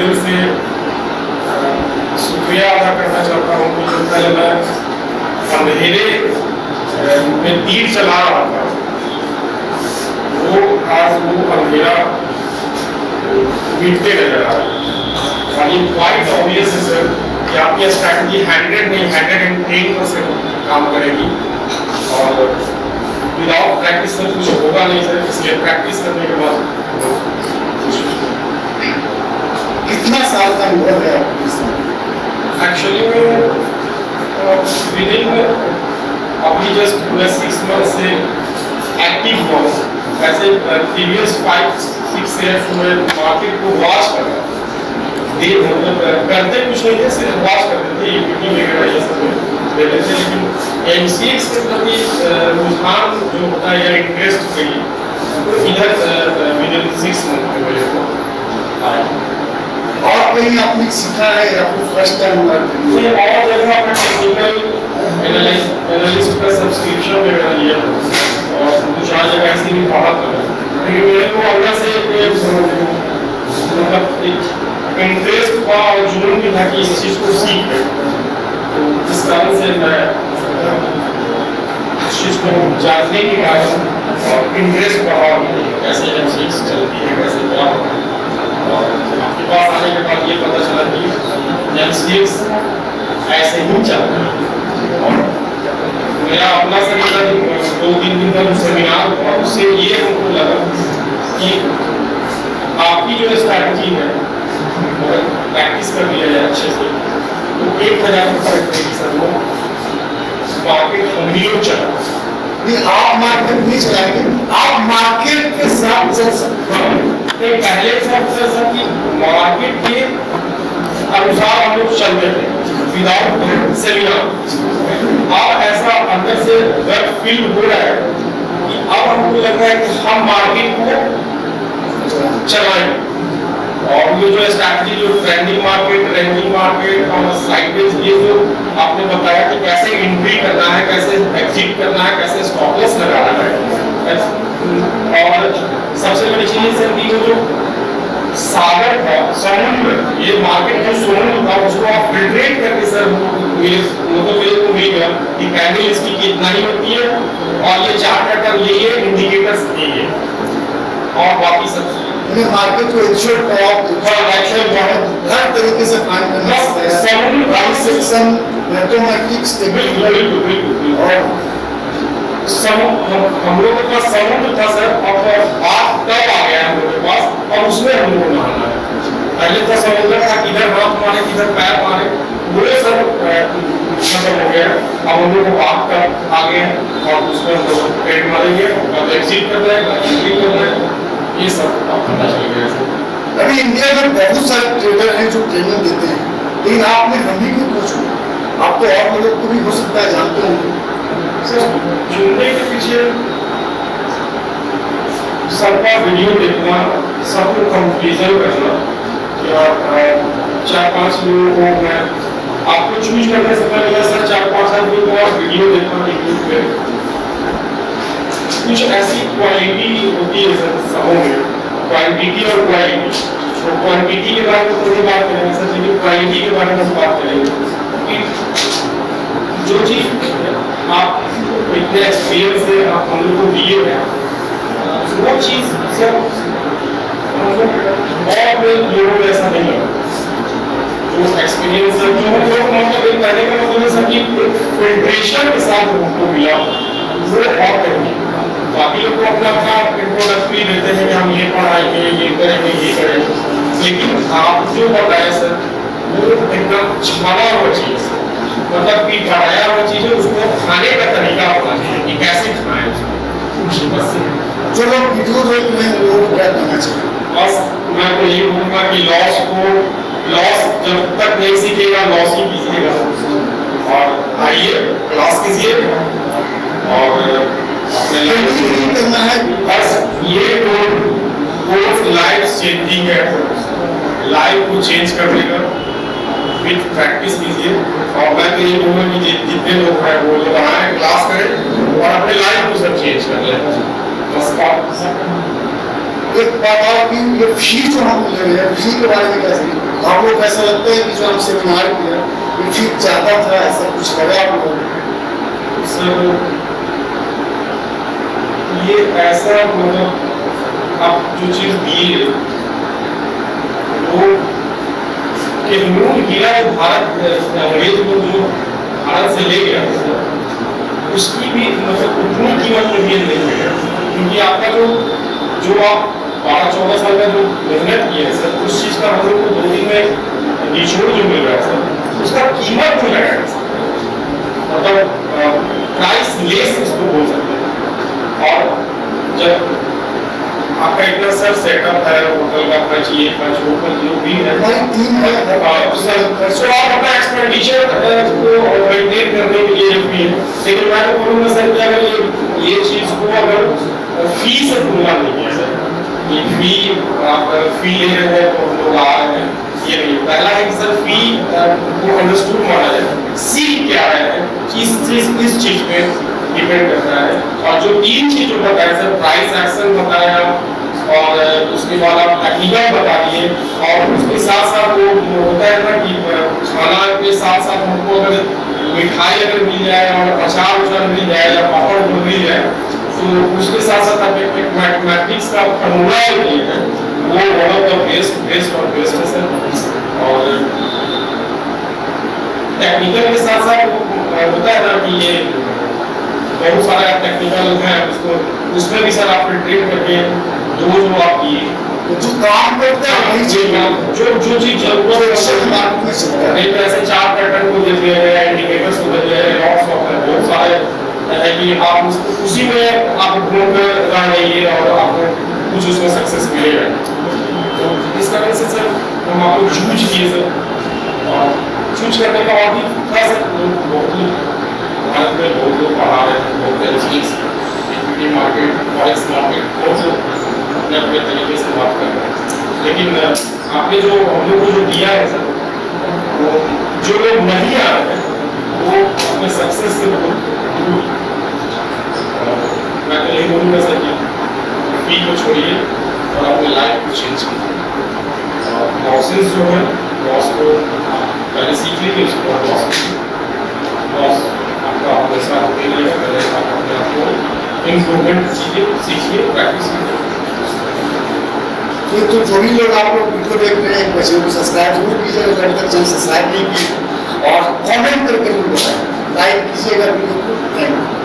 दिल से शुक्रिया अदा करना चाहता हूँ कि जो पहले मैं अंधेरे में तीर चला रहा था, वो आज वो अंधेरा मिटते नजर आ रहा है। और ये क्वाइट ऑब्वियस है सर कि आपकी स्ट्रैटेजी 100 नहीं 110% काम करेगी, और विदाउट प्रैक्टिस में कुछ होगा नहीं सर, इसलिए प्रैक्टिस करने के बाद। कितना साल का अनुभव है आपको? एक्चुअली में विदिन अभी जस्ट 6 मंथ से एक्टिव हुआ हूँ। ऐसे प्रीवियस 5-6 ईयर्स में मार्केट को वॉच कर रहा मतलब करते कुछ नहीं थे, सिर्फ वॉच करते थे, इक्विटी वगैरह ये सब लेते थे। लेकिन एमसीएक्स के प्रति रुझान जो होता है या इंटरेस्ट के लिए, तो इधर विदिन 6 मंथ में मेरे को आया। और कहीं आपने सीखा है या फिर फर्स्ट टाइम हुआ? ये और जगह आपने टेक्निकल एनालिस्ट का सब्सक्रिप्शन वगैरह लिया और कुछ और जगह ऐसी भी पढ़ा था, लेकिन मेरे को अंदर से मतलब एक इंटरेस्ट हुआ और जुनून भी था कि इस चीज़ को सीख ले। तो इस कारण से मैं इस चीज़ को जानने के कारण और इंटरेस्ट बढ़ा, कैसे एमसीएक्स चलती है, कैसे क्या होता है। और आपके पास आने के बाद ये पता चला कि एमसीएक्स ऐसे ही चलता है। और मेरा अपना सेमिनार 2-3 दिन का जो सेमिनार हुआ, उससे ये हमको लगा कि आपकी जो स्ट्रैटेजी है अगर प्रैक्टिस कर लिया जाए अच्छे से, तो 1000 रुपये सर वो मार्केट हम ही लोग चला। आप मार्केट नहीं चलाएंगे, आप मार्केट के साथ चल सकते हैं। पहले सब कि मार्केट के अनुसार हम लोग चलते थे विदाउट सेमिनार। अब ऐसा अंदर से गट फील हो रहा है कि अब हमको लग रहा है कि हम मार्केट को चलाएं। और ये जो स्ट्रैटेजी जो ट्रेंडिंग मार्केट, रेंजिंग मार्केट और साइडवेज, ये जो आपने बताया कि कैसे एंट्री करना है, कैसे एग्जिट करना है, कैसे स्टॉप लॉस लगाना है, और सबसे बड़ी चीज सर की जो सागर था, समुद्र, ये मार्केट जो समुद्र था उसको आप फिल्ट्रेट करके सर मेरे को मिल गया कि कैंडल इसकी कितना ही होती है और ये चार्ट पैटर्न ये इंडिकेटर्स ये है और बाकी सब मार्केट को एक्चुअल टॉप हर तरीके से फाइंड करना समुद्र प्राइस सेक्शन मैथमेटिक्स बिल्कुल और हम लोगों के पास समुद्र था सर, और बात तब आ गया हम लोगों के पास, और उसमें हम लोगों को नहाना है। पहले तो समुद्र था किधर हाथ मारे किधर पैर मारे, पूरे सर खत्म हो गया। अब हम लोग को बात तक आ गए और उसमें हम लोग ट्रेड मारेंगे, कब एग्जिट कर रहे हैं, कब एंट्री कर रहे हैं, ये सब पता चल गया। अभी इंडिया में बहुत सारे ट्रेडर हैं जो ट्रेनिंग देते हैं, लेकिन आपने हम ही क्यों पूछो? आप तो और लोगों को भी हो सकता है जानते होंगे। चुनने के पीछे सबका वीडियो देखना, सबको कंपेरिजन करना, या 4-5 लोगों को मैं आपको चूज करने से पहले सर 4-5 आदमी को और वीडियो देखना यूट्यूब पे। कुछ ऐसी क्वालिटी होती है सर सबों में, क्वांटिटी और क्वालिटी। तो क्वांटिटी के बारे में थोड़ी बात करेंगे सर, लेकिन क्वालिटी के बारे में बात करेंगे कि जो चीज आप इतने एक्सपीरियंस से आप हम लोग को दिए हैं, वो चीज सर और लोगों में ऐसा नहीं है। जो एक्सपीरियंस है जो हम लोग मतलब कहने का मतलब है सर कि फिल्ट्रेशन के साथ हमको मिला वो और करेंगे। बाकी लोग को अपना अपना इंट्रोडक्टरी देते हैं कि हम ये पढ़ाएंगे, ये करेंगे, ये करेंगे, लेकिन आप जो बताए सर वो एकदम छाना हुआ चीज, मतलब कि पढ़ाया हुआ चीज है, उसको खाने का तरीका होना चाहिए कि कैसे खाएं उसको। बस जो लोग वीडियो देख रहे हैं वो क्या करना चाहिए? बस मैं तो यही बोलूँगा कि लॉस जब तक नहीं सीखेगा लॉस ही कीजिएगा, और आइए क्लास कीजिए और करना है। बस ये कोर्स लाइफ चेंजिंग है, लाइफ को चेंज कर देगा। विद प्रैक्टिस कीजिए, और मैं तो ये बोलूँगा कि जितने लोग हैं वो लोग आए क्लास करें और अपने लाइफ को सब चेंज कर लें। बस एक बात और कि ये फी जो हम ले रहे हैं, फी के बारे में कैसे आप लोग ऐसा लगता है कि जो हम सेमिनार किया ये फी ज्यादा था, ऐसा कुछ लगा आप लोगों को? सर ये ऐसा मतलब आप जो चीज दिए वो कि मूल हीरा जो भारत अंग्रेज लोग जो भारत से ले गया उसकी भी मतलब उतनी कीमत में भी नहीं है, क्योंकि आपका जो आप 12-14 साल का जो मेहनत की है सर, उस चीज का हम लोग को 2 दिन में निचोड़ जो मिल रहा है सर, उसका कीमत नहीं लगा है सर, मतलब प्राइस लेस इसको बोल सकते हैं। और जब आपका इतना सर सेटअप है, होटल का खर्च, ये खर्च, वो खर्च जो भी है, तो आप अपना एक्सपेंडिचर को मेंटेन करने के लिए भी है। लेकिन मैं तो बोलूँगा सर कि अगर ये चीज को अगर फी से तुलना नहीं है सर, ये फी आप फी ले रहे हैं तो लोग आ रहे हैं, ये नहीं। पहला है कि सर फी को अंडरस्टूड माना जाए, सी क्या है किस चीज पे डिपेंड करता है। और जो 3 चीजों बताया सर, प्राइस एक्शन बताया और उसके बाद आप टेक्निकल बता दिए, और उसके साथ साथ वो होता है ना कि खाना के साथ साथ हमको अगर मिठाई अगर मिल जाए और अचार मिल जाए या पापड़ मिल जाए, तो उसके साथ साथ आप एक मैथमेटिक्स का फॉर्मूला है वो वन ऑफ द बेस्ट और बेस्ट है सर। और टेक्निकल के साथ साथ होता है ना कि ये बहुत सारा टेक्निकल है, उसको उसमें भी सर आप ट्रेन करके जो आप किए जो काम करते हैं वही चीज जो चीज जरूरत है, ऐसे 4 पैटर्न को देते हैं, इंडिकेटर्स को देते हैं, लॉट्स ऑफ है, बहुत सारे है कि आप उसी में आप ढूंढ रहिए और आपको कुछ उसमें सक्सेस मिलेगा। तो इस तरह से सर हम आपको चूज किए सर, और चूज करने का और भी था सर, बहुत लोग भारत में बहुत लोग पढ़ा रहे हैं, बहुत तरीके से इक्विटी मार्केट, फॉरेक्स मार्केट, बहुत लोग अपने अपने तरीके से बात कर रहे हैं। लेकिन आपने जो हम लोग को जो दिया है सर, वो जो लोग नहीं आ रहे हैं वो अपने सक्सेस से बहुत दूर। मैं तो यही बोलूँगा सर कि फी को छोड़िए और अपनी लाइफ को चेंज कीजिए। और लॉसेस जो है, लॉस को पहले सीख लीजिए, उसके बाद लॉस आपका हमेशा होते रहेगा। पहले आप अपने आप को इम्प्रूवमेंट सीखिए, प्रैक्टिस कीजिए। तो जो भी लोग आप लोग वीडियो देख रहे हैं, चैनल को सब्सक्राइब जरूर कीजिएगा, अगर तक चैनल सब्सक्राइब नहीं किए, और कमेंट करके जरूर बताएं, लाइक कीजिएगा वीडियो को। Thank you.